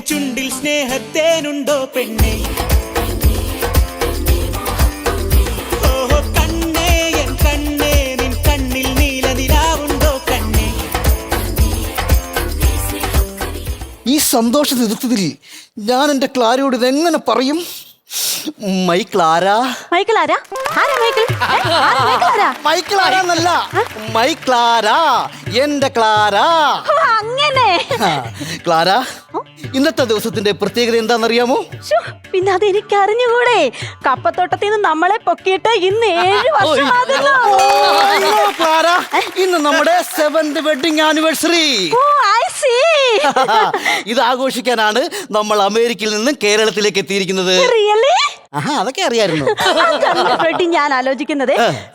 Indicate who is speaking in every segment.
Speaker 1: ചുണ്ടിൽ സ്നേഹത്തേനുണ്ടോ പെണ്ണെ? ഓഹോ കണ്ണേ എൻ കണ്ണേ, നിൻ കണ്ണിൽ നീലനിലാവുണ്ടോ കണ്ണേ?
Speaker 2: ഈ സന്തോഷ ദിവസത്തിൽ ഞാൻ എൻ്റെ ക്ലാരയോട് ഇതെങ്ങനെ പറയും? My Clara.
Speaker 3: മൈക്കിൾ ആരാ? ആരാ മൈക്കിൾ?
Speaker 2: മൈക്കിൾ ആരാന്നല്ല, മൈ ക്ലാര, എന്റെ ക്ലാര.
Speaker 3: അങ്ങനെ
Speaker 2: ക്ലാര, ഇന്നത്തെ ദിവസത്തിന്റെ പ്രത്യേകത എന്താണെന്നറിയാമോ?
Speaker 3: പിന്നെ അത് എനിക്ക് അറിഞ്ഞുകൂടെ? കപ്പത്തോട്ടത്തിൽ നിന്ന് നമ്മളെ പൊക്കിയിട്ട് ഇന്ന് 7 വർഷമാകുന്നു.
Speaker 2: ക്ലാര, ഇന്ന് നമ്മുടെ 7th വെഡിങ് ആനിവേഴ്സറി. ഇത് ആഘോഷിക്കാനാണ് നമ്മൾ അമേരിക്കയിൽ നിന്നും കേരളത്തിലേക്ക് എത്തിയിരിക്കുന്നത്. അതൊക്കെ അറിയായിരുന്നു.
Speaker 3: ഞാൻ ആലോചിക്കുന്നത്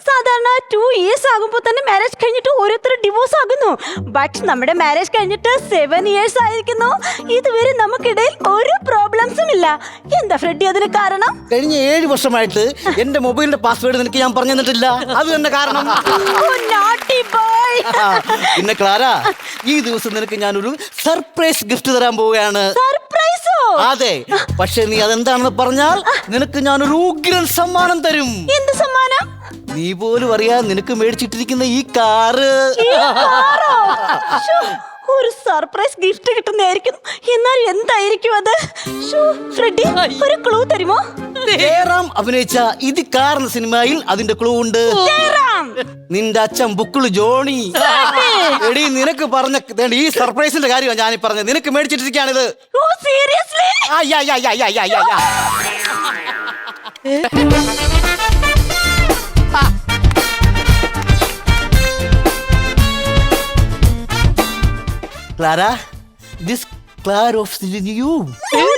Speaker 3: സാധാരണ 2 years ആകുമ്പോ തന്നെ മാരേജ് കഴിഞ്ഞിട്ട് ഓരോരുത്തർ ഡിവോഴ്സ് ആകുന്നു. ബട്ട് നമ്മുടെ മാരേജ് കഴിഞ്ഞിട്ട് 7 years ആയിരിക്കുന്നു. ഇതുവരെ നമുക്കിടയിൽ ഒരു പ്രോബ്ലംസും ഇല്ല. എന്താ ഫ്രെഡി അതിന് കാരണം?
Speaker 2: കഴിഞ്ഞ 7 വർഷമായിട്ട് എന്റെ മൊബൈലിന്റെ പാസ്വേഡ് നിനക്ക് ഞാൻ പറഞ്ഞു തന്നിട്ടില്ല. അത് തന്നെ കാരണം. പിന്നെ ക്ലാര, ഈ ദിവസം നിനക്ക് ഞാനൊരു സർപ്രൈസ് ഗിഫ്റ്റ് തരാൻ പോവുകയാണ്. അതെ, പക്ഷെ നീ അതെന്താണെന്ന് പറഞ്ഞാൽ നിനക്ക് ഞാനൊരു ഉഗ്രൻ സമ്മാനം തരും.
Speaker 3: എന്ത് സമ്മാനം?
Speaker 2: നീ പോലും അറിയാ നിനക്ക് മേടിച്ചിട്ടിരിക്കുന്ന ഈ കാറ്.
Speaker 3: ഒരു സർപ്രൈസ് ഗിഫ്റ്റ് കിട്ടുന്നതായിരിക്കും. എന്നാൽ എന്തായിരിക്കും അത്? ഫ്രെഡി, ഒരു ക്ലൂ തരുമോ?
Speaker 2: ജയറാം അഭിനയിച്ച ഇത് കാർ എന്ന സിനിമയിൽ അതിന്റെ ക്ലൂ ഉണ്ട്. നിന്റെ അച്ഛൻ ബുക്കിള് ജോണി. എടി, നിനക്ക് പറഞ്ഞ ഈ സർപ്രൈസിന്റെ കാര്യമാണ് ഞാനീ പറഞ്ഞത്. നിനക്ക് മേടിച്ചിട്ടിരിക്കുകയാണിത്. Clara, this car of you.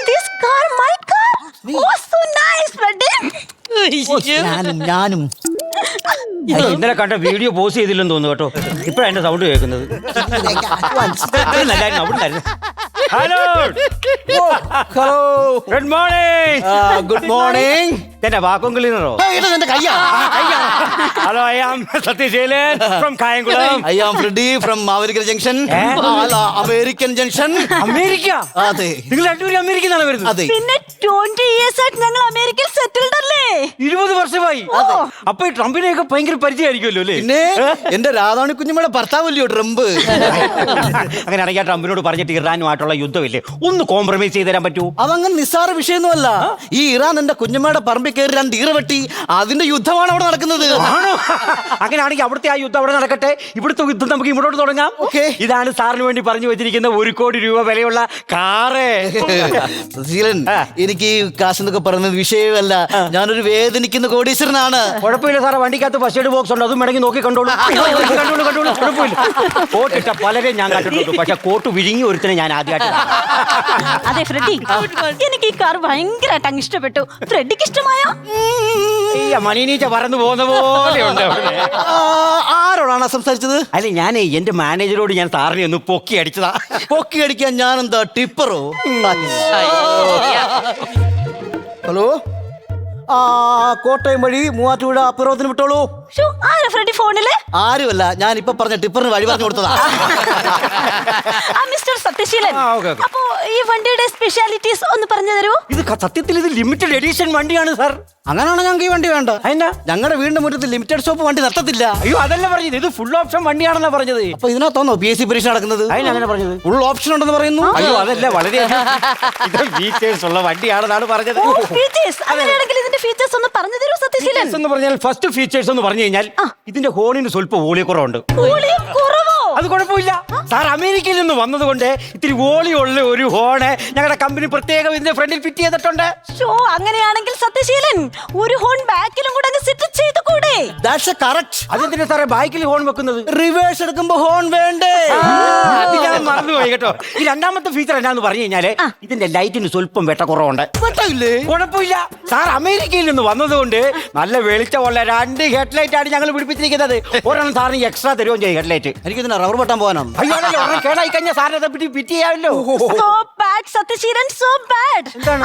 Speaker 3: This car, my car. Oh, so nice, Freddy.
Speaker 2: ഞാനും
Speaker 4: ഇന്നലെ കണ്ട വീഡിയോ പോസ്റ്റ് ചെയ്തില്ലെന്ന് തോന്നുന്നു കേട്ടോ. ഇപ്പഴാ എന്റെ സൗണ്ട് കേൾക്കുന്നത്. Hello
Speaker 2: hello,
Speaker 4: good morning.
Speaker 2: Good morning.
Speaker 4: എന്റെ വാക്വം ക്ലീനറോ? Hello, I am Sathyaseelan from Kayamkulam.
Speaker 2: I am Freddy from American junction. American junction.
Speaker 4: America?
Speaker 2: അതെ.
Speaker 4: നിങ്ങൾ രണ്ടുപേരും അമേരിക്കയിലാണ് വരുന്നത്?
Speaker 2: അതെ.
Speaker 3: പിന്നെ 20 years ആയിട്ട് ഞങ്ങൾ അമേരിക്കയിൽ സെറ്റിൽഡ് അല്ലേ?
Speaker 4: 20 വർഷമായി. അപ്പൊ ഈ ട്രംപിനെയൊക്കെ ഭയങ്കര പരിചയമായിരിക്കുമല്ലോ അല്ലേ?
Speaker 2: പിന്നെ എന്റെ രാധാണി കുഞ്ഞുമ്മയുടെ ഭർത്താവല്ലയോ ട്രംപ്.
Speaker 4: അങ്ങനെയാണെങ്കിൽ ആ ട്രംപിനോട് പറഞ്ഞിട്ട് ഇറാനുമായിട്ടുള്ള യുദ്ധമില്ലേ, ഒന്ന് കോംപ്രമൈസ് ചെയ്ത് തരാൻ പറ്റൂ?
Speaker 2: അതങ്ങനെ നിസ്സാര വിഷയമൊന്നുമല്ല. ഈ ഇറാൻ എന്റെ കുഞ്ഞുമ്മയുടെ പറമ്പിൽ കയറി 2 ഈറ വെട്ടി. അതിന്റെ യുദ്ധമാണ് അവിടെ നടക്കുന്നത്.
Speaker 4: അങ്ങനെയാണെങ്കിൽ അവിടുത്തെ ആ യുദ്ധം അവിടെ നടക്കട്ടെ. ഇവിടുത്തെ യുദ്ധം നമുക്ക് ഇങ്ങോട്ട് തുടങ്ങാം. ഇതാണ് സാറിന് വേണ്ടി പറഞ്ഞു വെച്ചിരിക്കുന്ന 1 കോടി രൂപ വിലയുള്ള കാറ്.
Speaker 2: ശീലൻ, എനിക്ക് ഈ കാശെന്നൊക്കെ പറയുന്നത് വിഷയമല്ല. ഞാനൊരു വേദനിക്കുന്ന കോടീശ്വരനാണ്.
Speaker 4: കുഴപ്പമില്ല സാറേ, വണ്ടിക്കകത്ത് ഫസ്റ്റ് എയ്ഡ് ബോക്സ് ഉണ്ട്, അതും വേണമെങ്കിൽ നോക്കി കണ്ടോളൂ. കണ്ടോളൂ, കുഴപ്പമില്ല. കോട്ടിട്ട പലരെയും ഞാൻ കണ്ടിട്ടുണ്ട്, പക്ഷെ കോട്ട് വിഴുങ്ങി ഒരുത്തനെ ഞാൻ ആദ്യമായിട്ട്.
Speaker 3: അതെ ഫ്രെഡി, എനിക്ക് ഈ കാർ ഭയങ്കരമായിട്ട് അങ്ങ് ഇഷ്ടപ്പെട്ടു. ഫ്രെഡിക്ക് ഇഷ്ടമായോ?
Speaker 4: മണീനീച്ച പറന്നു പോകുന്ന പോലെയുണ്ട്.
Speaker 2: ആരോടാണ് സംസാരിച്ചത്?
Speaker 4: അല്ലെ, ഞാൻ എന്റെ മാനേജരോട് ഞാൻ സാറിനെ ഒന്ന് പൊക്കി അടിച്ചതാ.
Speaker 2: പൊക്കി അടിക്കാൻ ഞാനെന്താ ടിപ്പറോ? ഹലോ, കോട്ടയം വഴി മൂവാറ്റുപുഴ അപ്പുറത്തിന് വിട്ടോളൂ.
Speaker 3: ആരാ ഫ്രെഡി ഫോണില്?
Speaker 2: ആരുമല്ല, ഞാൻ ഇപ്പൊ പറഞ്ഞ ടിപ്പറിന് വഴി പറഞ്ഞു കൊടുത്തതാ.
Speaker 3: മിസ്റ്റർ സത്യശീലൻ, അപ്പോ ഈ വണ്ടിയുടെ സ്പെഷ്യാലിറ്റീസ് ഒന്ന് പറഞ്ഞു തരുമോ?
Speaker 4: ഇത് സത്യത്തിൽ ഇത് ലിമിറ്റഡ് എഡിഷൻ വണ്ടിയാണ് സാർ.
Speaker 2: അങ്ങനെയാണ് ഞങ്ങൾക്ക് ഈ വണ്ടി വേണ്ട.
Speaker 4: അതിനാ
Speaker 2: ഞങ്ങളുടെ വീടിന്റെ മുറ്റത്ത് ലിമിറ്റഡ് ഷോപ്പ് വണ്ടി നിർത്തത്തില്ല.
Speaker 4: അയ്യോ, അതല്ല പറഞ്ഞത്, ഇത് ഫുൾ ഓപ്ഷൻ വണ്ടിയാണെന്നാ പറഞ്ഞത്.
Speaker 2: അപ്പൊ ഇതിനകത്താണോ PSC പരീക്ഷ നടക്കുന്നത്?
Speaker 4: അതിനങ്ങനെ പറഞ്ഞത്
Speaker 2: ഫുൾ ഓപ്ഷൻ ഉണ്ടെന്ന് പറയുന്നു.
Speaker 4: അയ്യോ, അതല്ല, വളരെ ഫീച്ചേഴ്സ് ഉള്ള വണ്ടിയാണെന്നാണ് പറഞ്ഞത്.
Speaker 3: അങ്ങനെയാണെങ്കിൽ ഇതിന്റെ ഫീച്ചേഴ്സ് ഒന്ന് പറഞ്ഞു തരൂ സത്യശീലൻ.
Speaker 4: എന്ന് പറഞ്ഞാൽ ഫസ്റ്റ് ഫീച്ചേഴ്സ് എന്ന് പറഞ്ഞു കഴിഞ്ഞാൽ ഇതിന്റെ ഹോണിന് സ്വല്പം ഓളിയക്കുറവുണ്ട്. അത് കുഴപ്പമില്ല സാർ, അമേരിക്കയിൽ നിന്ന് വന്നതുകൊണ്ട് ഇത്തിരി ഓളിയുള്ള ഒരു ഹോണ് ഞങ്ങളുടെ കമ്പനി പ്രത്യേകം ഇതിന്റെ ഫ്രണ്ടിൽ ഫിറ്റ് ചെയ്തിട്ടുണ്ട്.
Speaker 3: അങ്ങനെയാണെങ്കിൽ സത്യശീലൻ, ഒരു ഹോൺ ബാക്കിലും കൂടെ സെറ്റ് ചെയ്ത് കൂടെ?
Speaker 4: അതെന്തിനാ സാറേ ബാക്കിൽ ഹോൺ വെക്കുന്നത്?
Speaker 2: റിവേഴ്സ് എടുക്കുമ്പോ ഹോൺ വേണ്ടേ?
Speaker 4: അത് ഞാൻ മറന്നുപോയി കേട്ടോ. ഈ രണ്ടാമത്തെ ഫീച്ചർ എന്നാന്ന് പറഞ്ഞു കഴിഞ്ഞാല് ഇതിന്റെ ലൈറ്റിന് സ്വല്പം വെട്ടക്കുറവുണ്ട്. കുഴപ്പമില്ല സാർ, അമേരിക്കയിൽ നിന്ന് വന്നതുകൊണ്ട് നല്ല വെളിച്ചമുള്ള 2 ഹെഡ്ലൈറ്റ് ആണ് ഞങ്ങൾ പിടിപ്പിച്ചിരിക്കുന്നത്. ഒരെണ്ണം സാറിന് എക്സ്ട്രാ തരുകയും ചെയ്യും ഹെഡ്ലൈറ്റ്.
Speaker 2: എനിക്ക് ഇതിനെ റബ്ബർ വെട്ടാൻ പോകാനാണ്.
Speaker 4: അയ്യോ, കേടായി കഴിഞ്ഞാൽ സാറിനെ ഫിറ്റ് ചെയ്യാമല്ലോ.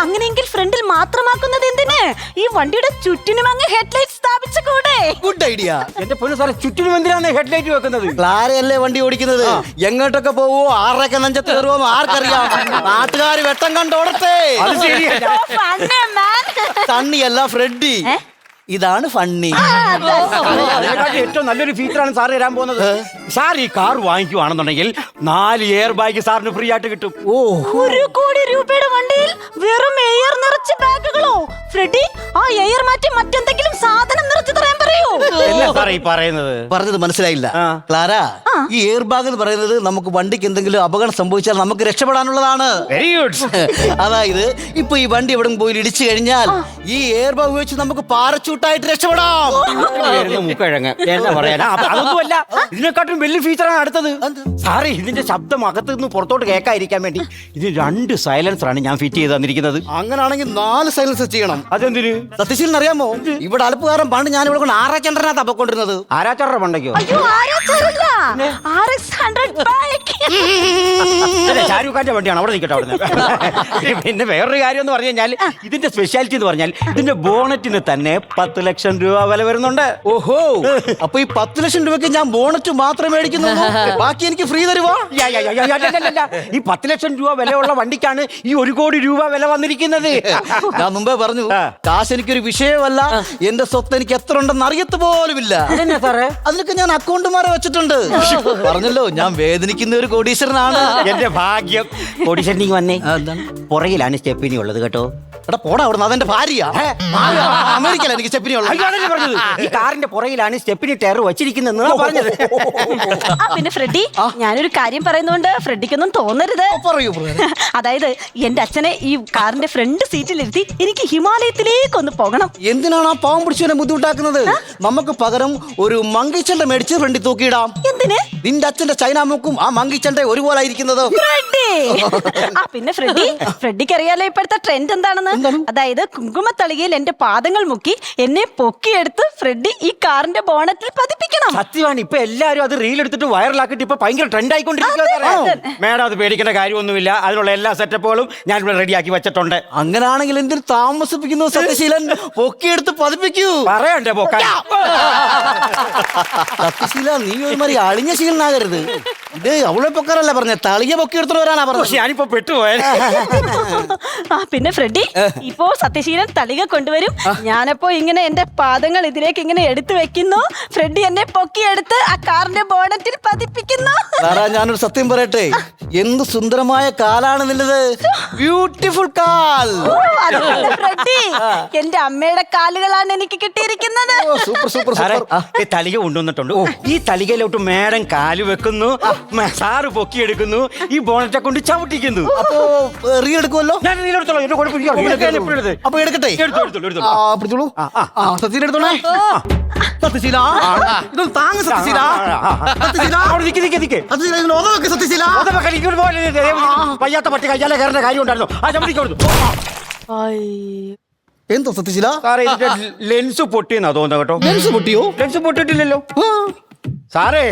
Speaker 3: അങ്ങനെയെങ്കിൽ ഫ്രണ്ടിൽ മാത്രമാക്കുന്നത് എന്തിന്? ഈ വണ്ടിയുടെ ചുറ്റിനും അങ്ങ് ഹെഡ്ലൈറ്റ് സ്ഥാപിക്കും. സ്ഥാപിച്ചുകൂടെ?
Speaker 2: Good idea.
Speaker 4: എന്റെ പൊന്നു സാറേ, ചുറ്റിനും എന്തിനാണ് ഹെഡ്ലൈറ്റ് വെക്കുന്നത്?
Speaker 2: ക്ലാരയല്ലേ വണ്ടി ഓടിക്കുന്നത്. എങ്ങോട്ടൊക്കെ പോവോ, ആറൊക്കെ നെഞ്ചത്ത് കയറുമോ ആർക്കറിയാം. നാട്ടുകാർ വെട്ടം കണ്ടോടട്ടെ.
Speaker 4: അത് ശരിയല്ല.
Speaker 3: So funny, man.
Speaker 2: സണ്ണിയല്ല ഫ്രെഡി. ഇതാണ് ഫണ്ണി.
Speaker 4: അതിനെക്കാട്ടി ഏറ്റവും നല്ലൊരു ഫീച്ചറാണ് സാർ തരാൻ പോകുന്നത്. സാർ ഈ കാർ വാങ്ങിക്കുവാണെന്നുണ്ടെങ്കിൽ 4 എയർ ബാഗ് സാറിന് ഫ്രീ ആയിട്ട് കിട്ടും.
Speaker 2: ഓ,
Speaker 3: 1 കോടി രൂപയുടെ വണ്ടിയിൽ വെറും എയർ നിറച്ച ബാഗുകളോ? ഫ്രെഡി, ആ എയർ മാറ്റി മറ്റെന്തെങ്കിലും സാധനം നിറച്ചു തരാൻ പറയൂ.
Speaker 4: എന്നാ സാറേ ഈ പറയുന്നത്?
Speaker 2: പറഞ്ഞത് മനസ്സിലായില്ല.
Speaker 4: ആ.
Speaker 2: ക്ലാര, ഈ എയർ ബാഗ് എന്ന് പറയുന്നത് നമുക്ക് വണ്ടിക്ക് എന്തെങ്കിലും അപകടം സംഭവിച്ചാൽ നമുക്ക് രക്ഷപ്പെടാനുള്ളതാണ്.
Speaker 4: Very good.
Speaker 2: അതായത് ഇപ്പൊ ഈ വണ്ടി എവിടെ പോയി ഇടിച്ചു കഴിഞ്ഞാൽ ഈ എയർ ബാഗ് ഉപയോഗിച്ച് നമുക്ക് പാരച്ചൂട്ടായിട്ട് രക്ഷപ്പെടാം.
Speaker 4: മുക്കഴങ്ങ് എന്നാ പറയാനാ? അതൊന്നുമല്ല, ഇതിനെക്കാട്ടും വലിയ ഫീച്ചറാണ് അടുത്തത്. സാറേ, ഇതിന്റെ ശബ്ദം അകത്ത് നിന്ന് പുറത്തോട്ട് കേൾക്കാതിരിക്കാൻ വേണ്ടി ഇത് 2 സൈലൻസറാണ് ഞാൻ ഫിറ്റ് ചെയ്ത് തന്നിരിക്കുന്നത്.
Speaker 2: അങ്ങനാണെങ്കിൽ 4 സൈലൻസർ ചെയ്യണം.
Speaker 4: അതെന്തിന്?
Speaker 2: സത്യശീലൻ അറിയാമോ, ഇവിടെ അലുപ്പുകാരൻ പണ്ട് ഞാൻ ഇവിടെ കൊണ്ട് ആറാച്ചണ്ടറിനകത്ത് അപ്പൊക്കൊണ്ടിരുന്നത്.
Speaker 4: ആരാച്ചാറ പണ്ടയ്ക്കോ?
Speaker 3: അയ്യോ, ആരാച്ചല്ല, RX-100 bike.
Speaker 4: ഷാരൂഖ് ഖാന്റെ വണ്ടിയാണ്, അവിടെ നിൽക്കട്ടെ. അവിടെ പിന്നെ വേറൊരു കാര്യം എന്ന് പറഞ്ഞു കഴിഞ്ഞാൽ ഇതിന്റെ സ്പെഷ്യാലിറ്റി എന്ന് പറഞ്ഞാൽ ഇതിന്റെ ബോണറ്റിന് തന്നെ 10 ലക്ഷം രൂപ വില വരുന്നുണ്ട്.
Speaker 2: ഓഹോ, അപ്പൊ ഈ 10 ലക്ഷം രൂപയ്ക്ക് ഞാൻ ബോണറ്റ് മാത്രമേ മേടിക്കുന്നുള്ളൂ, ബാക്കി എനിക്ക് ഫ്രീ തരുവാ?
Speaker 4: ഈ 10 ലക്ഷം രൂപ വിലയുള്ള വണ്ടിക്കാണ് ഈ 1 കോടി രൂപ വില വന്നിരിക്കുന്നത്.
Speaker 2: ഞാൻ മുമ്പേ പറഞ്ഞു, കാശ് എനിക്കൊരു വിഷയമല്ല. എന്റെ സ്വത്ത് എനിക്ക് എത്ര ഉണ്ടെന്ന് അറിയത്ത് പോലുമില്ല. അതിലൊക്കെ ഞാൻ അക്കൗണ്ടുമാരെ വെച്ചിട്ടുണ്ട്. പറഞ്ഞല്ലോ, ഞാൻ വേദനിക്കുന്ന ഒരു കോടീശ്വരനാണ്.
Speaker 4: എന്റെ ഭാഗ്യം. കോടീശ്വരനിക്ക് വന്നേ. പുറകിലാണ് സ്റ്റെപ്പിനി ഉള്ളത് കേട്ടോ.
Speaker 2: എടാ പോടാ അവിടെ, അതെന്റെ ഭാര്യ. അമേരിക്കയിലാണ് എനിക്ക് സ്റ്റെപ്പിനി ഉള്ളത്.
Speaker 4: പറഞ്ഞത് ഈ കാറിന്റെ പുറകിലാണ് സ്റ്റെപ്പിനി ടയർ വെച്ചിരിക്കുന്നത് പറഞ്ഞത്.
Speaker 3: പിന്നെ ഫ്രെഡി, ഞാനൊരു കാര്യം പറയുന്നോണ്ട് ഫ്രെഡിക്കൊന്നും തോന്നരുത്.
Speaker 2: പറയൂ.
Speaker 3: അതായത് എന്റെ അച്ഛനെ ഈ കാറിന്റെ ഫ്രണ്ട് സീറ്റിലിരുത്തി എനിക്ക് ഹിമാലയത്തിലേക്ക് ഒന്ന് പോകണം.
Speaker 2: എന്തിനാണ് ആ പാവം പിടിച്ചവനെ ബുദ്ധിമുട്ടാക്കുന്നത്? നമുക്ക് പകരം ഒരു മങ്കിച്ചണ്ട മേടിച്ച് ഫ്രണ്ടിൽ തൂക്കിയിടാം.
Speaker 3: എന്തിന്?
Speaker 2: നിന്റെ അച്ഛന്റെ ചൈനാമൂക്കും ആ മങ്കിച്ചണ്ട ഒരുപോലെ ഇരിക്കുന്നത്.
Speaker 3: പിന്നെ ഫ്രെഡിക്ക് അറിയാലോ ഇപ്പോഴത്തെ ട്രെൻഡ് എന്താണെന്ന്. അതായത് കുങ്കുമത്തളികയിൽ എന്റെ പാദങ്ങൾ മുക്കി എന്നെ പൊക്കിയെടുത്ത് ഫ്രെഡി ഈ കാറിന്റെ ബോണറ്റിൽ പതിപ്പിക്കണം.
Speaker 4: സത്യമാണ്, ഇപ്പൊ എല്ലാരും അത് റീൽ എടുത്തിട്ട് വൈറലാക്കിട്ട് ഇപ്പൊ ഭയങ്കര ട്രെൻഡ് ആയിക്കൊണ്ടിരിക്കുക. മേഡം, അത് പേടിക്കേണ്ട കാര്യമൊന്നുമില്ല. അതിനുള്ള എല്ലാ സെറ്റപ്പുകളും ഞാൻ ഇവിടെ റെഡിയാക്കി വെച്ചിട്ടുണ്ട്.
Speaker 2: അങ്ങനാണെങ്കിൽ എന്തിന് താമസിപ്പിക്കുന്നു സത്യശീലൻ? പൊക്കിയെടുത്ത് പതിപ്പിക്കൂ.
Speaker 4: പറയണ്ടേ പൊക്കാൻ?
Speaker 2: സത്യശീല, നീ ഒരുമാതിരി അളിഞ്ഞ ശീലനാകരുത്. ഇത് അവളെ പൊക്കാറല്ല പറഞ്ഞ, തളിയെ പൊക്കിയെടുത്തോണ്ട് വരാനാ പറഞ്ഞത്.
Speaker 4: ഞാനിപ്പോ പെട്ടുപോയ.
Speaker 3: പിന്നെ ഫ്രെഡി, ഇപ്പോ സത്യശീലൻ തളിക കൊണ്ടുവരും. ഞാനപ്പോ ഇങ്ങനെ എന്റെ പാദങ്ങൾ ഇതിലേക്ക് ഇങ്ങനെ എടുത്തു വെക്കുന്നു. ഫ്രെഡി എന്നെ പൊക്കിയെടുത്ത് ആ കാറിന്റെ ബോണറ്റിൽ പതിപ്പിക്കുന്നു.
Speaker 2: ഞാനൊരു സത്യം പറയട്ടെ, എന്ത് സുന്ദരമായ കാലാണ് നിന്നത്. ബ്യൂട്ടിഫുൾ കാൽ.
Speaker 3: ഫ്രെഡി, എന്റെ അമ്മയുടെ കാലുകളാണ് എനിക്ക് കിട്ടിയിരിക്കുന്നത്.
Speaker 2: Super super.
Speaker 4: തലിക കൊണ്ടുവന്നിട്ടുണ്ട്. ഈ തലികയിലോട്ട് മേഡം കാല് വെക്കുന്നു, സാറ് പൊക്കിയെടുക്കുന്നു, ഈ ബോണറ്റെ കൊണ്ട് ചവിട്ടിക്കുന്നു.
Speaker 2: അപ്പോ റീൽ എടുക്കുമല്ലോ?
Speaker 4: ഞാൻ റീൽ എടുത്തോളാം, എന്റെ കുഴപ്പമില്ല.
Speaker 2: അപ്പൊ എടുക്കട്ടെ? പിടിച്ചോളൂ. സത്യശീല എടുത്തോളേ. സത്യശീല, ഇതൊന്ന് താങ്ങ് സത്യശീല. സത്യശീല,
Speaker 4: വയ്യാത്ത പറ്റി കയ്യാലെ കയറേണ്ട കാര്യം ഉണ്ടായിരുന്നു. ആ ചവിട്ടിക്കൊടുത്തു.
Speaker 2: എന്തോ സത്യശീല?
Speaker 4: സാറേ, ഇതിന്റെ ലെൻസ് പൊട്ടിയെന്നാ തോന്നുന്നത് കേട്ടോ.
Speaker 2: ലെൻസ് പൊട്ടിയോ?
Speaker 4: ലെൻസ് പൊട്ടിയിട്ടില്ലല്ലോ സാറേ.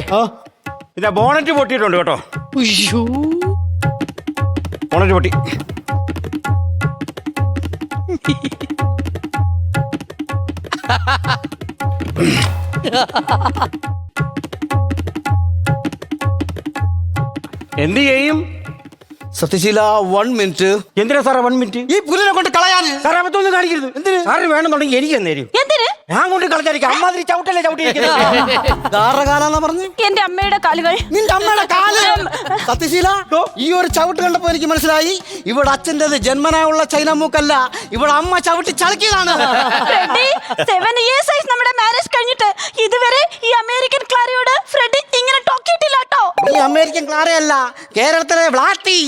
Speaker 4: ഇതിന്റെ ബോണറ്റ് പൊട്ടിയിട്ടുണ്ട് കേട്ടോ. ബോണറ്റ് പൊട്ടി. എന്ത് ചെയ്യും
Speaker 2: സത്യശീല? 1 മിനിറ്റ്.
Speaker 4: എന്തിനാ സാറേ 1 മിനിറ്റ്?
Speaker 2: ഈ പുലിനെ കൊണ്ട് കളയാന്.
Speaker 4: സാറേ, അബദ്ധമൊന്നും കാണിക്കരുത്. എന്തിന്? സാറിന് വേണമെന്നുണ്ടെങ്കിൽ എനിക്ക് തന്നേരും.
Speaker 3: എന്തിന്?
Speaker 4: ഞാൻ കൊണ്ട് കളഞ്ഞായിരിക്കും. അമ്മാതിരി ചവിട്ടല്ലേ ചവിട്ടിയിരിക്കുന്നത്.
Speaker 2: ആരുടെ കാലാന്നാ പറഞ്ഞു?
Speaker 3: എന്റെ അമ്മയുടെ കാലുകൾ.
Speaker 2: നിന്റെ അമ്മയുടെ കാല്. സത്യശീല, ഈ ഒരു ചവിട്ട് കണ്ടപ്പോ എനിക്ക് മനസ്സിലായി, ഇവിടെ അച്ഛൻ്റെത് ജന്മനായുള്ള ചൈന മൂക്കല്ല, ഇവിടെ അമ്മ ചവിട്ടി ചളിക്കിയതാണ്.
Speaker 3: 7 years ആയി നമ്മുടെ മാരേജ് കഴിഞ്ഞിട്ട് ഇതുവരെ ഈ അമേരിക്കൻ ക്ലാരയോട് ഫ്രെഡി ഇങ്ങനെ ടോക്കിയിട്ടില്ല കേട്ടോ.
Speaker 2: ഈ അമേരിക്കൻ ക്ലാരയല്ല, കേരളത്തിലെ വ്ളാട്ടി.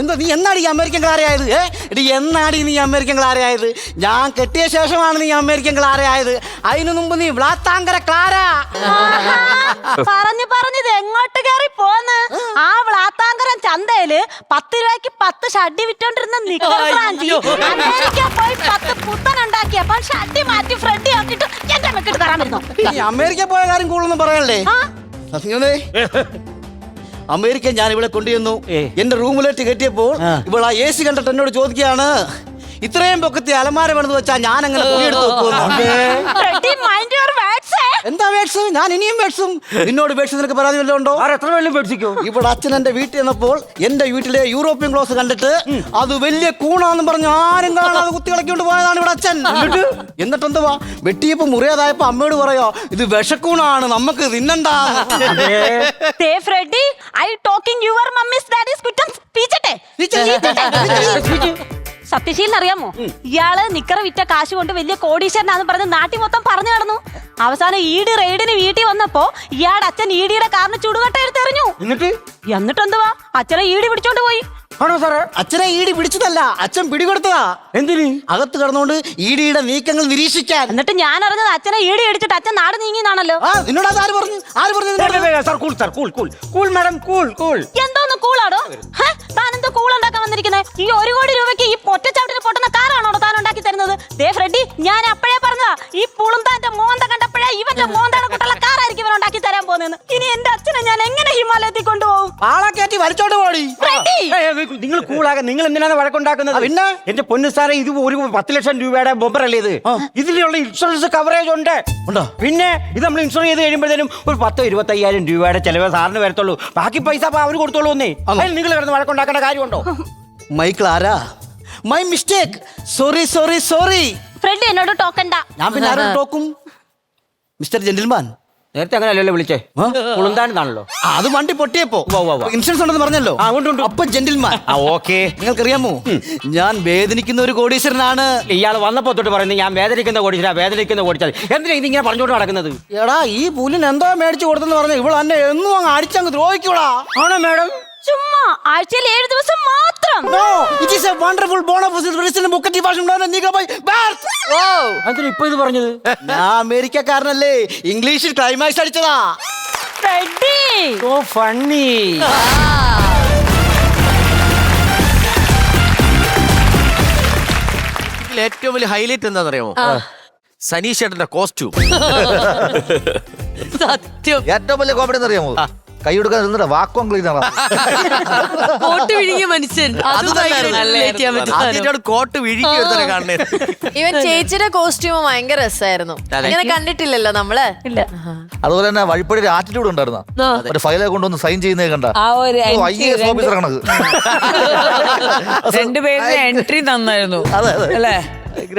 Speaker 2: എന്താ നീ എന്നാടി ഈ അമേരിക്കൻ ക്ലാരയായത്? എടി, എന്നാടി നീ അമേരിക്കൻ ക്ലാരയായത്? ഞാൻ കെട്ടിയ ശേഷമാണ് നീ അമേരിക്കൻ ക്ലാരയായത്. അതിനു മുമ്പ് നീ വ്ളാത്താങ്കര ക്ലാര.
Speaker 3: പറഞ്ഞത് എങ്ങോട്ട് കയറി പോന്ന്? ആ വ്ളാത്താങ്കരം ചന്തയില് 10 രൂപയ്ക്ക് 10 ഷഡ്ഡി വിറ്റോണ്ടിരുന്ന അമേരിക്ക പോയി 10 പുത്തൻ ഉണ്ടാക്കിയപ്പോൾ ഷഡ്ഡി മാറ്റി ഫ്രെഡി ആക്കിട്ട് എന്റെ അമ്മക്കിട്ട് തരാൻ വരുന്നു.
Speaker 2: നീ അമേരിക്ക പോയ കാര്യം കൂടുതലൊന്നും പറയല്ലേ? അമേരിക്ക ഞാൻ ഇവിടെ കൊണ്ടുവന്നു. എന്റെ റൂമിലേക്ക് കെട്ടിയപ്പോൾ ഇവിടെ ആ AC കണ്ടിട്ട് എന്നോട് ചോദിക്കുകയാണ്, ഇത്രയും പൊക്കത്തി അലമാര വേണമെന്ന് വെച്ചാൽ ഞാൻ അങ്ങനെ എടുത്ത് വെക്കുന്നു. എന്താ വേഡ്സ്? ഞാൻ ഇനിയും വേഡ്സും. നിന്നോട് വേഡ്സ് നിനക്ക് പരാതി വല്ലതും ഉണ്ടോ?
Speaker 4: എത്ര വെള്ളം മേടിച്ചിക്കോ?
Speaker 2: ഇവിടെ അച്ഛൻ എന്റെ വീട്ടിൽ ചെന്നപ്പോൾ എന്റെ വീട്ടിലെ യൂറോപ്യൻ ക്ലോസ് കണ്ടിട്ട് അത് വലിയ കൂണാന്ന് പറഞ്ഞ് ആരും കാണാതെ കുത്തി കളക്കൊണ്ട് പോയതാണ് ഇവിടെ അച്ഛൻ. എന്നിട്ട് എന്തുവാ വെട്ടിയപ്പോ മുറിയാതായപ്പോ അമ്മയോട് പറയാ ഇത് വിഷക്കൂണാണ്, നമുക്ക് തിന്നണ്ട.
Speaker 3: Freddy, I talking your mummy's daddy's കുറ്റം പീച്ചട്ടെ. സത്യശീലൻ അറിയാമോ? ഇയാള് നിക്കറ വിറ്റ കാശ് കൊണ്ട് വലിയ കോടീശ്വരനാന്ന് പറഞ്ഞ് നാട്ടി മൊത്തം പറഞ്ഞു നടന്നു. അവസാനം ഈഡി റെയ്ഡിന് വീട്ടിൽ വന്നപ്പോ ഇയാളുടെ അച്ഛൻ ഈഡിയുടെ കാറിന് ചുടുകട്ട എടുത്തെറിഞ്ഞു. എന്നിട്ടെന്തുവാ അച്ഛനെ ഈഡി പിടിച്ചോണ്ട് പോയി.
Speaker 4: ആണോ സാറേ?
Speaker 2: അച്ഛനെ ഈടി പിടിച്ചതല്ല, അച്ഛൻ പിടികൊടുത്തതാ.
Speaker 4: എന്തിന്?
Speaker 2: അകത്ത് കിടന്നുകൊണ്ട് ഈടിയുടെ നീക്കങ്ങൾ നിരീക്ഷിക്കാൻ.
Speaker 3: എന്നിട്ട് ഞാൻ അറിഞ്ഞത് അച്ഛനെ ഈടി അടിച്ചിട്ട് അച്ഛൻ നാട് നീങ്ങിന്നാണല്ലോ.
Speaker 2: നിന്നോട് അത് ആര് പറഞ്ഞു?
Speaker 3: എന്തോന്ന് കൂളാടോ? താൻ എന്തോ കൂൾ ഉണ്ടാക്കാൻ വന്നിരിക്കുന്നത്? ഈ 1 കോടി രൂപയ്ക്ക് ഈ പൊറ്റച്ചാട്ടിന് പൊട്ടുന്ന കാറാണോ താൻ ഉണ്ടാക്കി തരുന്നത്? ദേ ഫ്രെഡി, ഞാൻ അപ്പോഴേ പറഞ്ഞതാ ഈ പുളുന്താന്റെ മോന്ത കണ്ടപ്പോഴേ ഇവന്റെ മോന്തയുടെ കുട്ടുള്ള കാറായിരിക്കും ഇവൻ ഉണ്ടാക്കി തരാൻ പോകുന്നത്. ഇനി എന്റെ അച്ഛനെ ഞാൻ എങ്ങനെ ഹിമാലയത്തിൽ കൊണ്ടുപോകും?
Speaker 2: ആളെ കയറ്റി വലിച്ചോണ്ട് പോടി.
Speaker 4: നിങ്ങൾ കൂളാകാൻ നിങ്ങൾ എന്തിനാണ് വഴക്കുണ്ടാക്കുന്നത്?
Speaker 2: പിന്നെ
Speaker 4: എന്റെ പൊന്നു സാറേ, ഇത് ഒരു 10 ലക്ഷം രൂപയുടെ ബൊമ്പറല്ലേ ഇത്? ഇതിലുള്ള ഇൻഷുറൻസ് കവറേജ് ഉണ്ട്. പിന്നെ ഇത് നമ്മൾ ഇൻഷുർ ചെയ്ത് കഴിയുമ്പോഴത്തേനും ഒരു 10-25,000 രൂപയുടെ ചെലവ് സാറിന് വരത്തുള്ളൂ. ബാക്കി പൈസ അവർ കൊടുത്തോളൂ. അതിൽ നിങ്ങൾ കിടന്ന് വഴക്കുണ്ടാക്കേണ്ട കാര്യമുണ്ടോ?
Speaker 2: മൈക്കിൾ ആരാ? My mistake. Sorry sorry sorry.
Speaker 3: Freddy എന്നോട് ടോക്കണ്ട.
Speaker 2: ഞാൻ പിന്നെ ആരും ടോക്കും? Mister gentleman.
Speaker 4: നേരത്തെ അങ്ങനെ അല്ലല്ലോ വിളിച്ചേ, കുളുന്താണെന്നാണല്ലോ.
Speaker 2: അത് വണ്ടി പൊട്ടിയപ്പോ ഇൻഷുറൻസ് ഉണ്ടെന്ന് പറഞ്ഞല്ലോ. അപ്പൊ ജെന്റിൽമാൻ.
Speaker 4: ഓക്കെ.
Speaker 2: നിങ്ങൾക്കറിയാമോ ഞാൻ വേദനിക്കുന്ന ഒരു കോടീശ്വരനാണ്.
Speaker 4: ഇയാൾ വന്നപ്പോ തൊട്ട് പറയുന്നത് ഞാൻ വേദനിക്കുന്ന കോടീശ്വര. എന്തിനാ ഇതിങ്ങനെ പറഞ്ഞോണ്ട് നടക്കുന്നത്?
Speaker 2: എടാ ഈ പുല്ലിന് എന്തോ മേടിച്ചു കൊടുത്തെന്ന് പറഞ്ഞു ഇവൾ എന്നെ എന്നും അങ്ങ് അടിച്ചങ്ങ് ദ്രോഹിക്കൂടാ.
Speaker 4: ആണോ മാഡം?
Speaker 3: ചുമ്മാ ആഴ്ചയിൽ 7 ദിവസം മാത്രം.
Speaker 2: No, it is a wonderful bonus reason Bukati version of Niga by birth.
Speaker 4: അതിന് ഇപ്പൊ ഇത് പറഞ്ഞത്?
Speaker 2: ഞാൻ അമേരിക്കക്കാരനല്ലേ, ഇംഗ്ലീഷിൽ ക്ലൈമാക്സ് അടിച്ചതാ.
Speaker 3: Freddy
Speaker 4: so funny.
Speaker 5: ഇതിൽ ഏറ്റവും വലിയ ഹൈലൈറ്റ് എന്താണെന്നറിയാമോ? സനീഷ് ചേട്ടന്റെ കോസ്റ്റ്യൂം.
Speaker 3: സത്യം.
Speaker 6: ഏറ്റവും വലിയ കോമഡി എന്നറിയാമോ? കൈ കൊടുക്കാൻ നിന്നിട്ട് വാക്വം ക്ലീനർ
Speaker 3: കോട്ട് വിഴുങ്ങിയ മനുഷ്യൻ.
Speaker 5: ആദ്യമായിട്ടാണ് കോട്ട് വിഴുങ്ങി എടുത്തേ കാണുന്നത്.
Speaker 7: ഇവൻ ചേച്ചിയുടെ കോസ്റ്റ്യൂം ഭയങ്കര രസമായിരുന്നു. അങ്ങനെ കണ്ടിട്ടില്ലല്ലോ നമ്മള്.
Speaker 3: ഇല്ല.
Speaker 6: അതുപോലെ തന്നെ വഴിപ്പടി ഒരു ആറ്റിറ്റ്യൂഡ് ഉണ്ടായിരുന്ന ഒരു ഫയലെ കൊണ്ടുവന്ന് സൈൻ ചെയ്യുന്നേ കണ്ട IAS ഓഫീസർ കണക്ക്.
Speaker 8: രണ്ടുപേരുടെ എൻട്രി തന്നായിരുന്നു.
Speaker 6: അതെ
Speaker 8: അല്ലേ?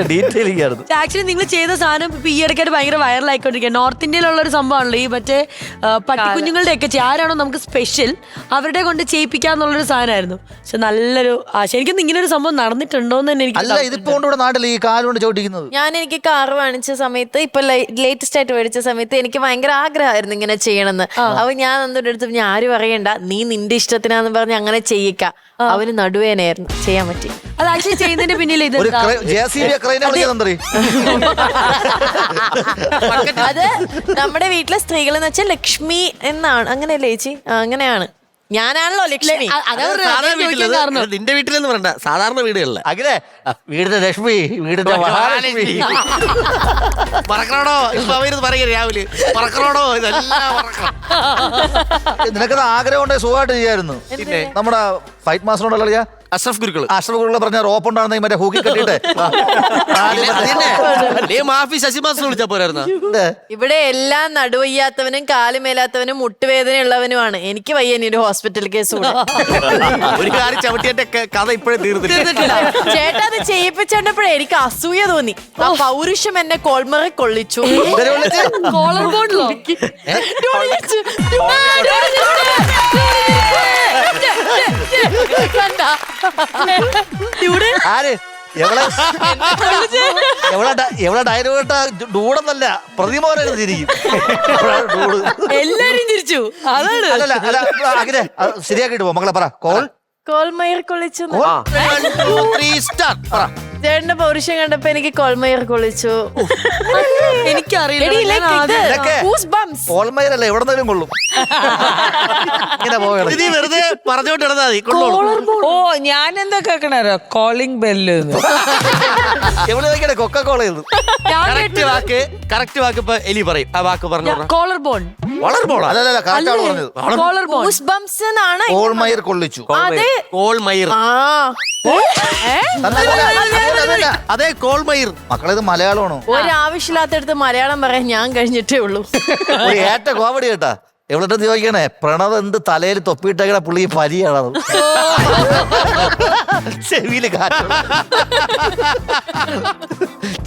Speaker 6: ഡീറ്റെയിലിംഗ് ആയിരുന്നു.
Speaker 8: ആക്ച്വലി നിങ്ങൾ ചെയ്ത സാധനം ഇപ്പൊ ഈ ഇടയ്ക്കായിട്ട് ഭയങ്കര വൈറലായിക്കൊണ്ടിരിക്കുക. നോർത്ത് ഇന്ത്യയിലുള്ള ഒരു സംഭവമാണല്ലോ ഈ മറ്റേ പട്ടിക്കുഞ്ഞുങ്ങളുടെ ഒക്കെ ആരാണോ നമുക്ക് സ്പെഷ്യൽ അവരുടെ കൊണ്ട് ചെയ്യിപ്പിക്കാന്നുള്ളൊരു സാധനമായിരുന്നു. പക്ഷെ നല്ലൊരു ശരിക്കും ഇങ്ങനെ ഒരു സംഭവം നടന്നിട്ടുണ്ടോന്ന് തന്നെ എനിക്ക്
Speaker 6: അല്ല, ഇതിപ്പോ ഇവിടെ നാട്ടിൽ ഈ കാലുകൊണ്ട് ചോദിക്കുന്നത്.
Speaker 7: എനിക്ക് കാർ വാങ്ങിച്ച സമയത്ത് ഇപ്പൊ ലേറ്റസ്റ്റ് ആയിട്ട് മേടിച്ച സമയത്ത് എനിക്ക് ഭയങ്കര ആഗ്രഹമായിരുന്നു ഇങ്ങനെ ചെയ്യണമെന്ന്. അപ്പൊ ഞാൻ എന്തോടെ അടുത്ത് ഞാൻ ആരും അറിയണ്ട, നീ നിന്റെ ഇഷ്ടത്തിനാന്ന് പറഞ്ഞ് അങ്ങനെ ചെയ്യിക്ക. അവന് നടുവേനായിരുന്നു, ചെയ്യാൻ പറ്റി.
Speaker 8: അത് ആക്ച്വലി ചെയ്യുന്നതിന്റെ പിന്നിൽ ഇത്
Speaker 7: അത് നമ്മുടെ വീട്ടിലെ സ്ത്രീകൾ എന്ന് വെച്ചാൽ ലക്ഷ്മി എന്നാണ്, അങ്ങനെയല്ലേ ചേച്ചി? അങ്ങനെയാണ്. ഞാനാണല്ലോ ലക്ഷ്മി.
Speaker 5: നിന്റെ വീട്ടിലെന്ന് പറയണ്ട, സാധാരണ വീടുകളിലെ
Speaker 6: അങ്ങനെ വീടിന്റെ ലക്ഷ്മി, വീടിന്റെ മഹാലക്ഷ്മി.
Speaker 5: മറക്കണോടോ ഇപ്പൊ അവര് പറയുക രാവിലെ മറക്കണോടോ, ഇതെല്ലാം മറക്കണം.
Speaker 6: നിനക്കത് ആഗ്രഹം ഉണ്ടെങ്കിൽ സുഖമായിട്ട് ചെയ്യായിരുന്നു. നമ്മുടെ ഫൈറ്റ് മാസ്റ്റർ ഉണ്ടല്ലോ
Speaker 5: അഷ്റഫ് ഗുരുക്കള്.
Speaker 6: അഷ്റഫ് ഗുരുക്കളെ പറഞ്ഞ റോപ്പ് ഉണ്ടായിരുന്നെങ്കിൽ മറ്റേ ഹൂക്കി കെട്ടിട്ട്
Speaker 5: മാഫി ശശിമാസം വിളിച്ചാ പോരായിരുന്ന.
Speaker 7: ഇവിടെ എല്ലാം നടുവയ്യാത്തവനും കാലുമേലാത്തവനും മുട്ടുവേദനയുള്ളവനുമാണ്. എനിക്ക് വയ്യ ഇനി ഒരു ഹോസ്പിറ്റൽ കേസ് കൂടെ.
Speaker 5: ഒരു കാര്യം ചവിട്ടിയന്റെ കഥ ഇപ്പോഴും തീർന്നില്ല.
Speaker 7: ചേട്ടാ അത് ചെയ്യിപ്പിച്ചപ്പോഴേ എനിക്ക് അസൂയ തോന്നി. ആ പൗരുഷം എന്നെ കോൾമറെ കൊള്ളിച്ചു.
Speaker 8: കോളർ ബോണ്ടിലോ
Speaker 6: ആര് എവിടെ ഡയലോഗ ഡൂടെന്നല്ല പ്രതിമോനായിരുന്നു തിരിക്കും.
Speaker 8: എല്ലാരും ചിരിച്ചു. അതാണ്
Speaker 6: അല്ല അങ്ങനെ ശരിയാക്കിട്ട് പോ മക്കളെ. പറ
Speaker 7: കോൾമയർ കൊള്ളിച്ചു.
Speaker 5: 1 2 3 സ്റ്റാർട്ട്. പറ.
Speaker 7: ചേട്ടന്റെ പൗരുഷം കണ്ടപ്പോ എനിക്ക് കോൾമയർ കൊള്ളിച്ചു.
Speaker 8: എനിക്കറിയില്ല.
Speaker 6: കോൾമയറല്ല എവിടെ നിന്നും കൊള്ളും. ഇങ്ങനെ പോകണം.
Speaker 5: ഇത് വെറുതെ പറഞ്ഞോണ്ട് ഇടന്നാ മതി, കൊണ്ടോളൂ.
Speaker 8: ഓ ഞാൻ എന്താ കേക്കണോ കോളിംഗ് ബെല്ല്.
Speaker 6: എവിടെ നോക്കിയാ കൊക്കക്കോള
Speaker 5: കറക്റ്റ് വാക്ക് ഇപ്പൊ എലി പറയും. ആ വാക്ക് പറഞ്ഞു.
Speaker 8: Collar bone.
Speaker 6: അല്ലല്ല കറക്റ്റാണ് പറഞ്ഞത്.
Speaker 8: Collar bone.
Speaker 7: ഗൂസ് ബംപ്സ് എന്നാണ്.
Speaker 6: കോൾമയർ കൊള്ളിച്ചു.
Speaker 7: അതെ
Speaker 5: കോൾമയിർ. അതെ കോൾമയിർ.
Speaker 6: മക്കളെ ഇത് മലയാളമാണോ?
Speaker 7: ഒരാവശ്യമില്ലാത്തടുത്ത് മലയാളം പറയാൻ ഞാൻ കഴിഞ്ഞിട്ടേ ഉള്ളൂ.
Speaker 6: ഒരു ഏറ്റ കോമഡി കേട്ടാ. എവിടെ ചോദിക്കണേ, പ്രണവ് എന്ത് തലയിൽ തൊപ്പിയിട്ടേക്കണ പുള്ളി പരിയാണത്. ചെവിയില് കാറ്റ്,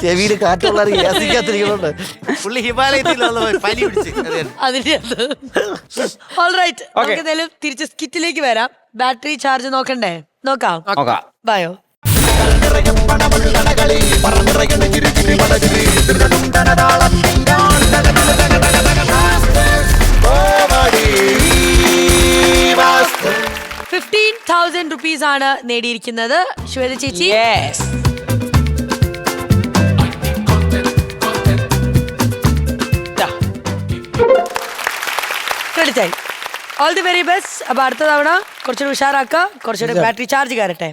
Speaker 6: ചെവിയില് കാറ്റുള്ള യാസിക്കാത്തിരിക്കുന്നുണ്ട്.
Speaker 5: പുള്ളി ഹിമാലയത്തിലുള്ള പനി പിടിച്ച്
Speaker 8: അതിന്റെ ഓൾറൈറ്റ്, നമുക്ക് എന്തായാലും തിരിച്ച് സ്കിറ്റിലേക്ക് വരാം. ബാറ്ററി ചാർജ് നോക്കണ്ടേ? നോക്കാം. ബായോ. ₹15,000 ആണ് നേടിയിരിക്കുന്നത് ശ്വേത ചേച്ചി. ക്രെഡിറ്റ് ആയി. All the very best. അപ്പൊ അടുത്ത തവണ കുറച്ചുകൂടി ഉഷാറാക്കുക, കുറച്ചുകൂടി ബാറ്ററി ചാർജ് കയറട്ടെ.